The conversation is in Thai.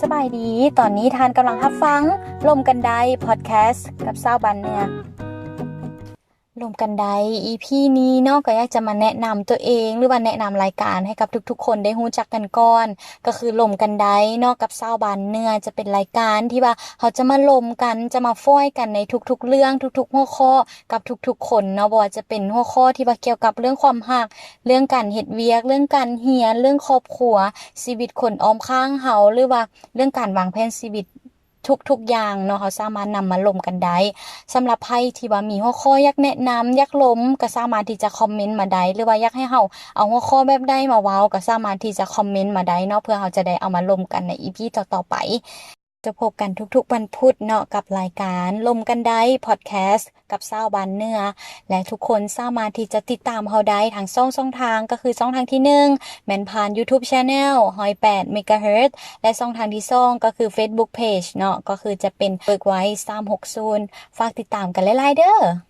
สบายดี ตอนนี้ทานกำลังรับฟังลมกันไดพอดแคสต์กับสาวบ้านเนือลมกันได EP นี้เนาะก็อยากจะมาแนะนำตัวเองหรือว่าแนะนำรายการให้กับทุกๆคนได้รู้จักกันก่อนก็คือลมกันไดเนาะกับสาวบ้านเนือจะเป็นรายการที่ว่าเขาจะมาลมกันจะมาฟ้อยกันในทุกๆเรื่องทุกๆหัวข้อกับทุกๆคนเนาะบ่ว่าจะเป็นหัวข้อที่ว่าเกี่ยวกับเรื่องความรักเรื่องการเฮ็ดเวียกเรื่องการเรียนเรื่องครอบครัวชีวิตคนอ้อมข้างเฮาหรือว่าเรื่องการวางแผนชีวิตทุกๆอย่างเนาะเขาสามารถนำมาลมกันได้สำหรับไผที่ว่ามีหัวข้ออยากแนะนำอยากล้มก็สามารถที่จะคอมเมนต์มาได้หรือว่าอยากให้เฮาเอาหัวข้อแบบใดมาเว้าก็สามารถที่จะคอมเมนต์มาได้เนาะเพื่อเฮาจะได้เอามาลมกันใน EP ต่อๆไปจะพบกันทุกๆวันพุธเนาะกับรายการลมกันได้พอดแคสต์กับสาวบ้านเนือและทุกคนสามารถที่จะติดตามเฮาได้ทางช่องทางก็คือช่องทางที่1แม่นผ่าน YouTube Channel 108 MHz และช่องทางที่2ก็คือ Facebook Page เนาะก็คือจะเป็นเปิดไว้360ฝากติดตามกันหลายๆเด้อ